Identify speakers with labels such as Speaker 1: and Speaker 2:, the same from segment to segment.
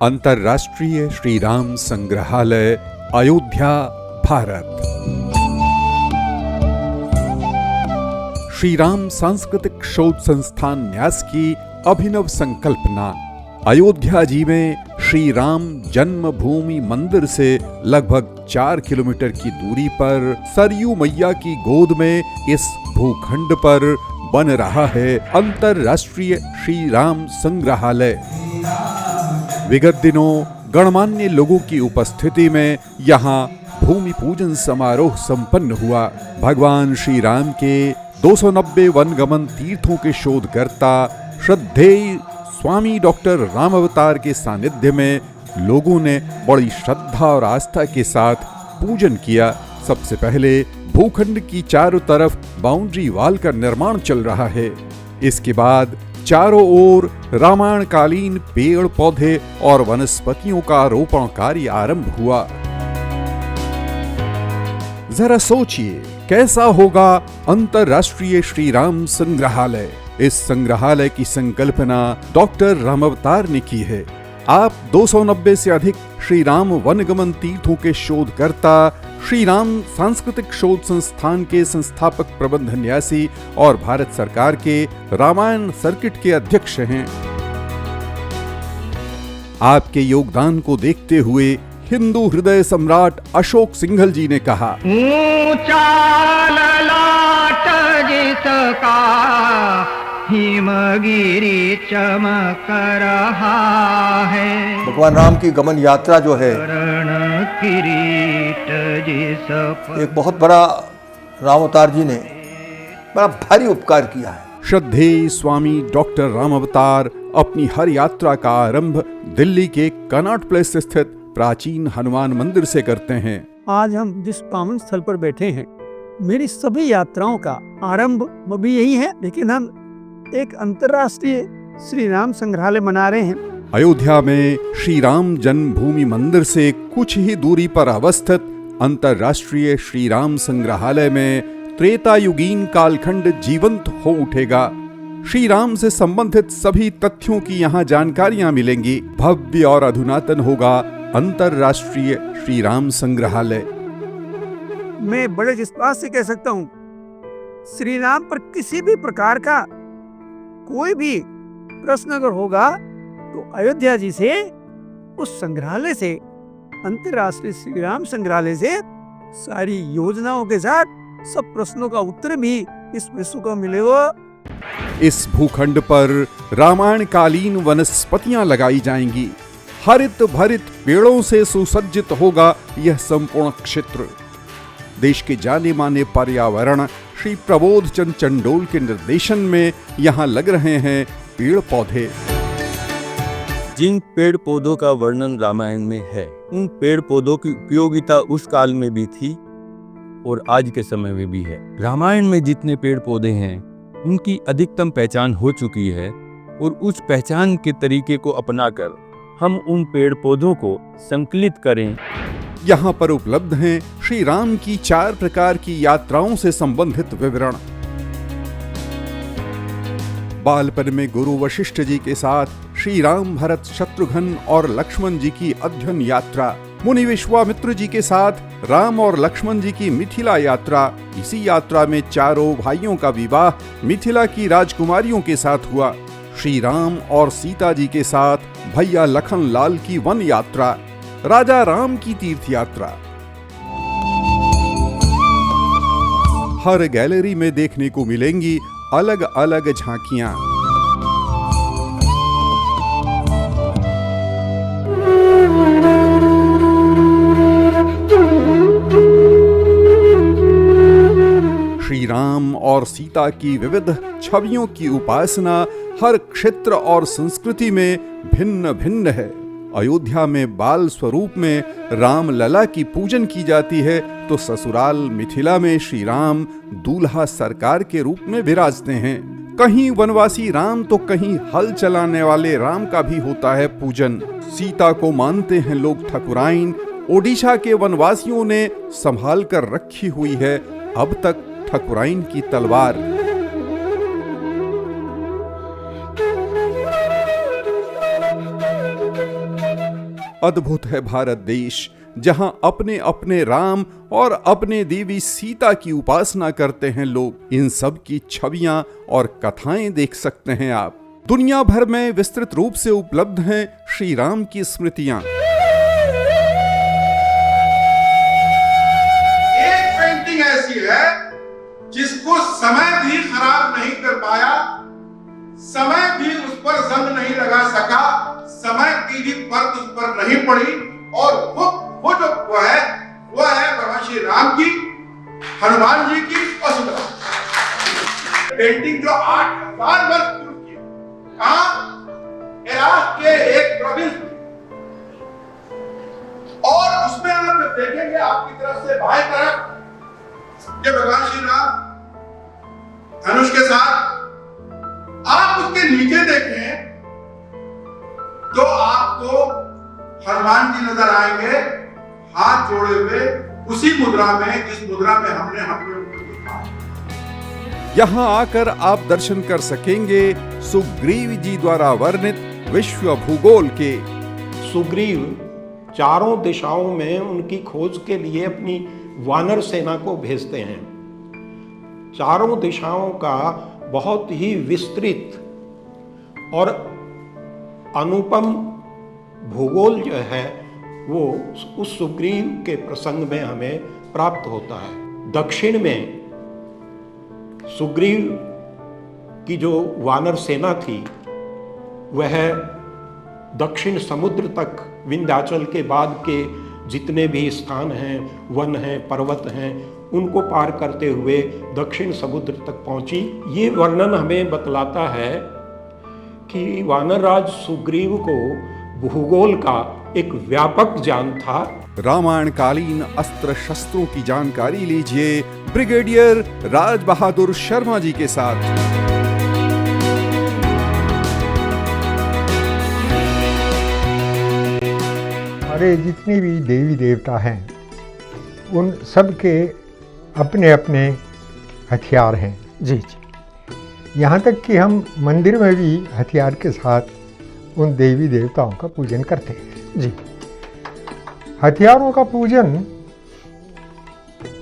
Speaker 1: अंतर्राष्ट्रीय श्री राम संग्रहालय, अयोध्या, भारत। श्री राम सांस्कृतिक शोध संस्थान न्यास की अभिनव संकल्पना। अयोध्या जी में श्री राम जन्मभूमि मंदिर से लगभग 4 किलोमीटर की दूरी पर सरयू मैया की गोद में इस भूखंड पर बन रहा है अंतर्राष्ट्रीय श्री राम संग्रहालय। विगत दिनों गणमान्य लोगों की उपस्थिति में यहाँ भूमि पूजन समारोह संपन्न हुआ। भगवान श्री राम के 290 वनगमन तीर्थों के शोधकर्ता श्रद्धेय स्वामी डॉक्टर राम अवतार के सानिध्य में लोगों ने बड़ी श्रद्धा और आस्था के साथ पूजन किया। सबसे पहले भूखंड की चारों तरफ बाउंड्री वाल का निर्माण चल रहा है। इसके बाद चारों ओर रामायण कालीन पेड़ पौधे और वनस्पतियों का रोपण कार्य आरंभ हुआ। जरा सोचिए कैसा होगा अंतर्राष्ट्रीय श्री राम संग्रहालय। इस संग्रहालय की संकल्पना डॉक्टर राम अवतार ने की है। आप 290 से अधिक श्री राम वनगमन तीर्थों के शोधकर्ता, श्री राम सांस्कृतिक शोध संस्थान के संस्थापक प्रबंध न्यासी और भारत सरकार के रामायण सर्किट के अध्यक्ष हैं। आपके योगदान को देखते हुए हिंदू हृदय सम्राट अशोक सिंघल जी ने कहा,
Speaker 2: ऊंचा ललाट जिसका हिमगिरी चमक रहा है।
Speaker 3: भगवान राम की गमन यात्रा जो है
Speaker 2: किरीट जिस
Speaker 3: एक बहुत बड़ा राम अवतार जी ने बड़ा भारी उपकार किया है।
Speaker 1: श्रद्धेय स्वामी डॉक्टर राम अवतार अपनी हर यात्रा का आरंभ दिल्ली के कनॉट प्लेस स्थित प्राचीन हनुमान मंदिर से करते हैं।
Speaker 4: आज हम जिस पावन स्थल पर बैठे हैं, मेरी सभी यात्राओं का आरंभ भी यही है, लेकिन हम एक अंतर्राष्ट्रीय श्री राम संग्रहालय बना रहे हैं।
Speaker 1: अयोध्या में श्री राम जन्मभूमि मंदिर से कुछ ही दूरी पर अवस्थित अंतर्राष्ट्रीय श्री राम संग्रहालय में त्रेतायुगीन कालखंड जीवंत हो उठेगा। श्री राम से संबंधित सभी तथ्यों की यहाँ जानकारियां मिलेंगी। भव्य और अधुनातन होगा अंतर्राष्ट्रीय श्री राम संग्रहालय।
Speaker 4: मैं बड़े विश्वास से कह सकता हूँ, श्री राम पर किसी भी प्रकार का कोई भी प्रश्न अगर होगा तो अयोध्या जी से, उस संग्रहालय से, अंतर्राष्ट्रीय श्री राम संग्रहालय से सारी योजनाओं के साथ सब प्रश्नों का उत्तर भी इस विश्व को मिलेगा।
Speaker 1: इस भूखंड पर रामायण कालीन वनस्पतियां लगाई जाएंगी। हरित भरित पेड़ों से सुसज्जित होगा यह संपूर्ण क्षेत्र। देश के जाने माने पर्यावरण श्री प्रबोध चंद चंडोल के निर्देशन में यहाँ लग रहे हैं पेड़ पौधे।
Speaker 5: जिन पेड़ पौधों का वर्णन रामायण में है, उन पेड़ पौधों की उपयोगिता उस काल में भी थी और आज के समय में भी है। रामायण में जितने पेड़ पौधे हैं, उनकी अधिकतम पहचान हो चुकी है और उस पहचान के तरीके को अपनाकर हम उन पेड़ पौधों को संकलित करें।
Speaker 1: यहाँ पर उपलब्ध हैं श्री राम की 4 प्रकार की यात्राओं से संबंधित विवरण। बालपन में गुरु वशिष्ठ जी के साथ श्री राम, भरत, शत्रुघ्न और लक्ष्मण जी की अध्ययन यात्रा। मुनि विश्वामित्र जी के साथ राम और लक्ष्मण जी की मिथिला यात्रा। इसी यात्रा में चारों भाइयों का विवाह मिथिला की राजकुमारियों के साथ हुआ। श्री राम और सीता जी के साथ भैया लखन लाल की वन यात्रा। राजा राम की तीर्थ यात्रा। हर गैलरी में देखने को मिलेंगी अलग अलग झांकियां। श्री राम और सीता की विविध छवियों की उपासना हर क्षेत्र और संस्कृति में भिन्न भिन्न है। अयोध्या में बाल स्वरूप में राम लला की पूजन की जाती है, तो ससुराल मिथिला में श्री राम दूल्हा सरकार के रूप में विराजते हैं। कहीं वनवासी राम तो कहीं हल चलाने वाले राम का भी होता है पूजन। सीता को मानते हैं लोग ठकुराइन। ओडिशा के वनवासियों ने संभाल कर रखी हुई है अब तक ठकुराइन की तलवार। अद्भुत है भारत देश, जहां अपने अपने राम और अपने देवी सीता की उपासना करते हैं लोग। इन सब की छवियां और कथाएं देख सकते हैं आप। दुनिया भर में विस्तृत रूप से उपलब्ध हैं श्री राम की स्मृतियां।
Speaker 6: एक पेंटिंग ऐसी है जिसको समय भी खराब नहीं कर पाया, समय भी उस पर जंग नहीं लगा सका, समय की भी परत उस पर नहीं पड़ी, और वो जो वो है भगवान श्री राम की, हनुमान जी की और सीता। पेंटिंग जो 8000 वर्ष पूर्व की, कहां? इराक के एक प्रोविंस में, और उसमें आप जब देखेंगे आपकी तरफ से बाएं तरफ ये भगवान श्री राम धनुष के साथ, आप उसके नीचे देखें तो आपको हनुमान जी नजर आएंगे हाथ जोड़े हुए, उसी मुद्रा में जिस मुद्रा में हमने उनको देखा है।
Speaker 1: यहाँ आकर आप दर्शन कर सकेंगे सुग्रीव जी द्वारा वर्णित विश्व भूगोल के।
Speaker 7: सुग्रीव चारों दिशाओं में उनकी खोज के लिए अपनी वानर सेना को भेजते हैं। चारों दिशाओं का बहुत ही विस्तृत और अनुपम भूगोल जो है वो उस सुग्रीव के प्रसंग में हमें प्राप्त होता है। दक्षिण में सुग्रीव की जो वानर सेना थी वह दक्षिण समुद्र तक, विंध्याचल के बाद के जितने भी स्थान हैं, वन हैं, पर्वत हैं, उनको पार करते हुए दक्षिण समुद्र तक पहुंची। ये वर्णन हमें बतलाता है कि वानरराज सुग्रीव को भूगोल का एक व्यापक ज्ञान था।
Speaker 1: रामायण कालीन अस्त्र शस्त्रों की जानकारी लीजिए ब्रिगेडियर राज बहादुर शर्मा जी के साथ।
Speaker 8: हमारे जितने भी देवी देवता हैं उन सब के अपने अपने हथियार हैं।
Speaker 4: जी जी।
Speaker 8: यहाँ तक कि हम मंदिर में भी हथियार के साथ उन देवी देवताओं का पूजन करते हैं।
Speaker 4: जी।
Speaker 8: हथियारों का पूजन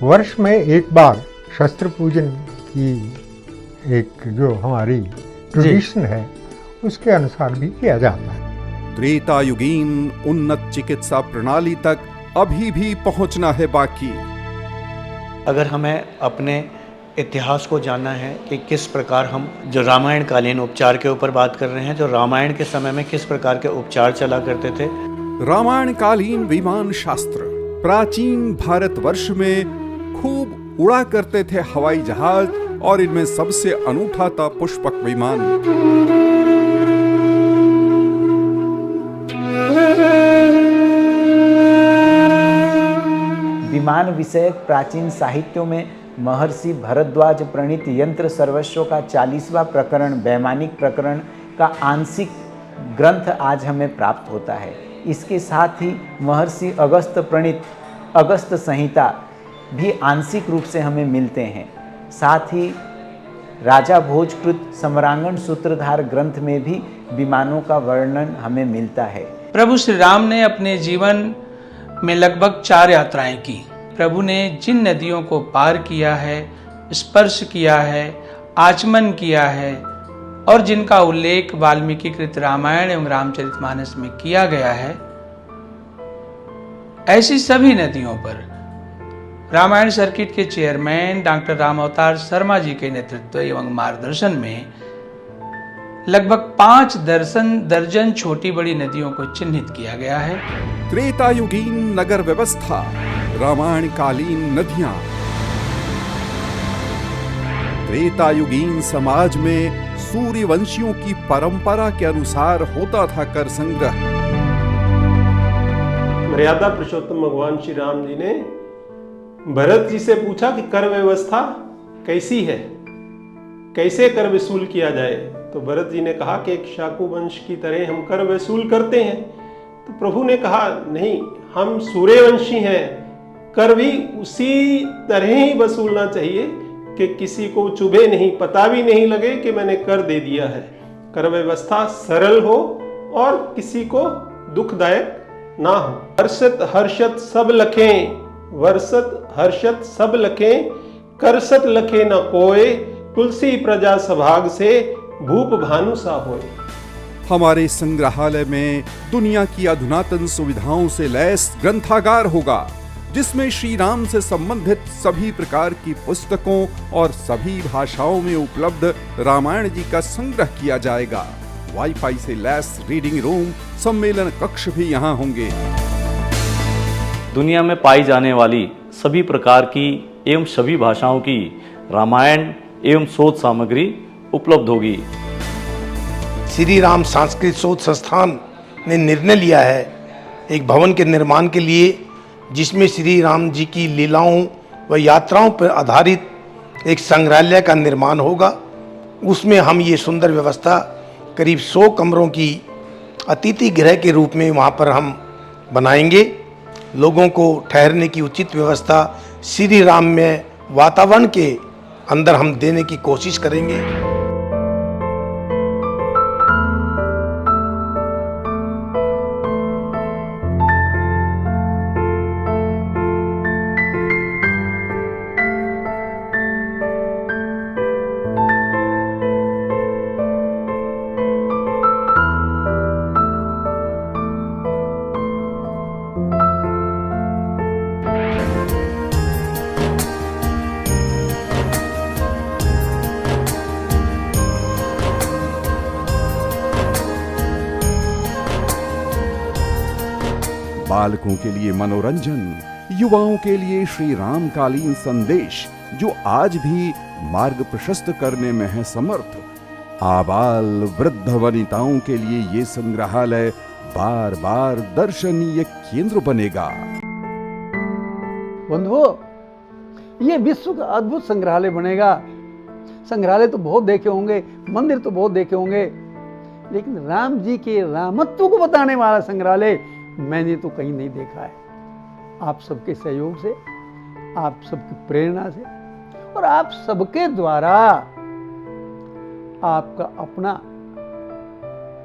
Speaker 8: वर्ष में एक बार, शस्त्र पूजन की एक जो हमारी ट्रेडिशन है उसके अनुसार भी किया जाता है।
Speaker 1: त्रेतायुगीन उन्नत चिकित्सा प्रणाली तक अभी भी पहुंचना है बाकी।
Speaker 9: अगर हमें अपने इतिहास को जानना है कि किस प्रकार हम जो रामायण कालीन उपचार के ऊपर बात कर रहे हैं, जो रामायण के समय में किस प्रकार के उपचार चला करते थे।
Speaker 1: रामायण कालीन विमान शास्त्र प्राचीन भारतवर्ष में खूब उड़ा करते थे हवाई जहाज, और इनमें सबसे अनूठा था पुष्पक विमान।
Speaker 10: विमान विषयक प्राचीन साहित्यों में महर्षि भरद्वाज प्रणीत यंत्र सर्वस्व का 40वां प्रकरण, वैमानिक प्रकरण का आंशिक ग्रंथ आज हमें प्राप्त होता है। इसके साथ ही महर्षि अगस्त प्रणीत अगस्त संहिता भी आंशिक रूप से हमें मिलते हैं। साथ ही राजा भोजकृत सम्रांगण सूत्रधार ग्रंथ में भी विमानों का वर्णन हमें मिलता है।
Speaker 11: प्रभु श्री राम ने अपने जीवन में लगभग 4 यात्राएं की। प्रभु ने जिन नदियों को पार किया है, स्पर्श किया है, आचमन किया है और जिनका उल्लेख वाल्मीकि कृत रामायण एवं रामचरितमानस में किया गया है, ऐसी सभी नदियों पर रामायण सर्किट के चेयरमैन डॉक्टर राम अवतार शर्मा जी के नेतृत्व एवं मार्गदर्शन में लगभग 5 दर्जन छोटी बड़ी नदियों को चिन्हित किया गया है।
Speaker 1: त्रेतायुगीन नगर व्यवस्था, रामायण कालीन नदियां। त्रेतायुगीन समाज में सूर्यवंशियों की परंपरा के अनुसार होता था कर संग्रह।
Speaker 7: मर्यादा पुरुषोत्तम भगवान श्री राम जी ने भरत जी से पूछा कि कर व्यवस्था कैसी है, कैसे कर वसूल किया जाए। तो भरत जी ने कहा कि एक शाकू वंश की तरह हम कर वसूल करते हैं। तो प्रभु ने कहा नहीं, हम सूर्यवंशी हैं, कर भी उसी तरह ही वसूलना चाहिए कि किसी को चुभे नहीं, पता भी नहीं लगे कि मैंने कर दे दिया है। कर व्यवस्था सरल हो और किसी को दुखदायक ना हो। वर्षत हर्षत सब लखें, वर्षत हर्षत सब लखें, करसत लखे न कोय, तुलसी प्रजा सभाग से भूप भानु सा होए।
Speaker 1: हमारे संग्रहालय में दुनिया की अधुनातन सुविधाओं से लैस ग्रंथागार होगा, जिसमें श्री राम से संबंधित सभी प्रकार की पुस्तकों और सभी भाषाओं में उपलब्ध रामायण जी का संग्रह किया जाएगा। वाईफाई से लैस रीडिंग रूम, सम्मेलन कक्ष भी यहाँ होंगे।
Speaker 12: दुनिया में पाई जाने वाली सभी प्रकार की एवं सभी भाषाओं की रामायण एवं शोध सामग्री उपलब्ध होगी।
Speaker 13: श्री राम सांस्कृतिक शोध संस्थान ने निर्णय लिया है एक भवन के निर्माण के लिए, जिसमें श्री राम जी की लीलाओं व यात्राओं पर आधारित एक संग्रहालय का निर्माण होगा। उसमें हम ये सुंदर व्यवस्था करीब 100 कमरों की अतिथि गृह के रूप में वहाँ पर हम बनाएंगे। लोगों को ठहरने की उचित व्यवस्था श्री राम में वातावरण के अंदर हम देने की कोशिश करेंगे।
Speaker 1: बालकों के लिए मनोरंजन, युवाओं के लिए श्री रामकालीन संदेश जो आज भी मार्ग प्रशस्त करने में है समर्थ, आबाल वृद्ध वनिताओं के लिए ये संग्रहालय बार बार दर्शनीय केंद्र बनेगा।
Speaker 4: बंधुओं, ये विश्व का अद्भुत संग्रहालय बनेगा। संग्रहालय तो बहुत देखे होंगे, मंदिर तो बहुत देखे होंगे, लेकिन राम जी के रामत्व को बताने वाला संग्रहालय मैंने तो कहीं नहीं देखा है। आप सबके सहयोग से, आप सबकी प्रेरणा से और आप सबके द्वारा आपका अपना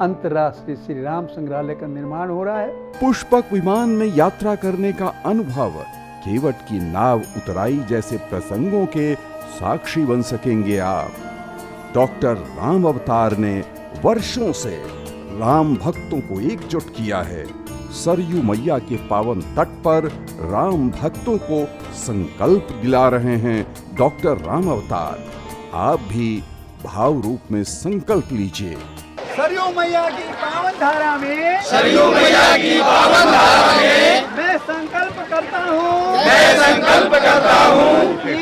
Speaker 4: अंतर्राष्ट्रीय श्री राम संग्रहालय का निर्माण हो रहा है।
Speaker 1: पुष्पक विमान में यात्रा करने का अनुभव, केवट की नाव उतराई जैसे प्रसंगों के साक्षी बन सकेंगे आप। डॉक्टर राम अवतार ने वर्षों से राम भक्तों को एकजुट किया है। सरयू मैया के पावन तट पर राम भक्तों को संकल्प दिला रहे हैं डॉक्टर राम अवतार। आप भी भाव रूप में संकल्प लीजिए।
Speaker 4: सरयू मैया की पावन धारा में,
Speaker 2: सरयू मैया की पावन धारा में
Speaker 4: मैं संकल्प करता हूँ,
Speaker 2: मैं संकल्प करता हूँ
Speaker 4: कि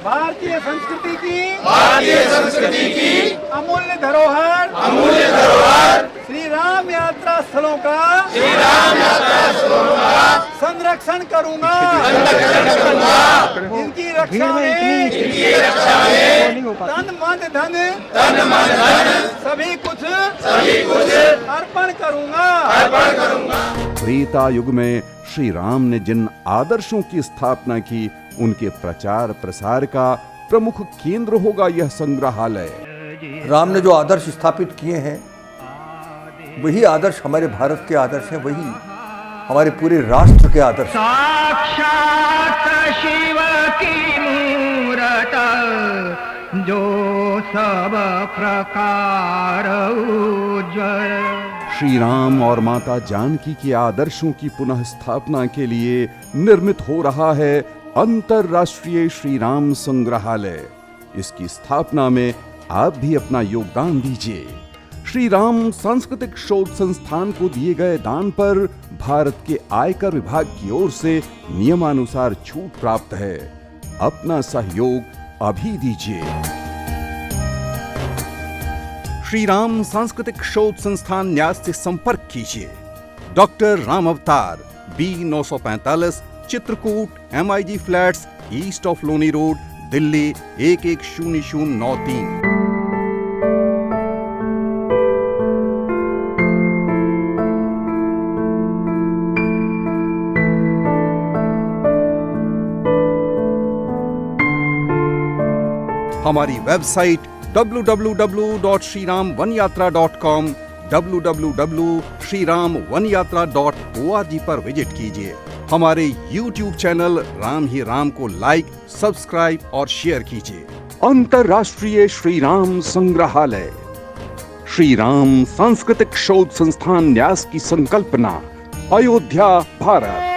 Speaker 4: भारतीय संस्कृति की अमूल्य धरोहर श्री राम यात्रा स्थलों का संरक्षण करूंगा। इनकी रक्षा में तन मन धन सभी कुछ अर्पण करूंगा।
Speaker 1: त्रेता युग में श्री राम ने जिन आदर्शों की स्थापना की, उनके प्रचार प्रसार का प्रमुख केंद्र होगा यह संग्रहालय।
Speaker 3: राम ने जो आदर्श स्थापित किए हैं वही आदर्श हमारे भारत के आदर्श हैं, वही हमारे पूरे राष्ट्र के आदर्श।
Speaker 2: साक्षात शिव की मूरत जो सब प्रकार उज्ज्वल।
Speaker 1: श्री राम और माता जानकी के आदर्शों की पुनः स्थापना के लिए निर्मित हो रहा है अंतर्राष्ट्रीय श्री राम संग्रहालय। इसकी स्थापना में आप भी अपना योगदान दीजिए। श्री राम सांस्कृतिक शोध संस्थान को दिए गए दान पर भारत के आयकर विभाग की ओर से नियमानुसार छूट प्राप्त है। अपना सहयोग अभी दीजिए। श्री राम सांस्कृतिक शोध संस्थान न्यास से संपर्क कीजिए। डॉक्टर राम अवतार, B945, Chitrakoot, MIG flats, east of Loni road, Delhi 110093। हमारी वेबसाइट www.shriramvaniyatra.com www.shriramvaniyatra.org पर विजिट कीजिए। हमारे YouTube चैनल राम ही राम को लाइक, सब्सक्राइब और शेयर कीजिए। अंतर्राष्ट्रीय श्री राम संग्रहालय, श्री राम सांस्कृतिक शोध संस्थान न्यास की संकल्पना, अयोध्या, भारत।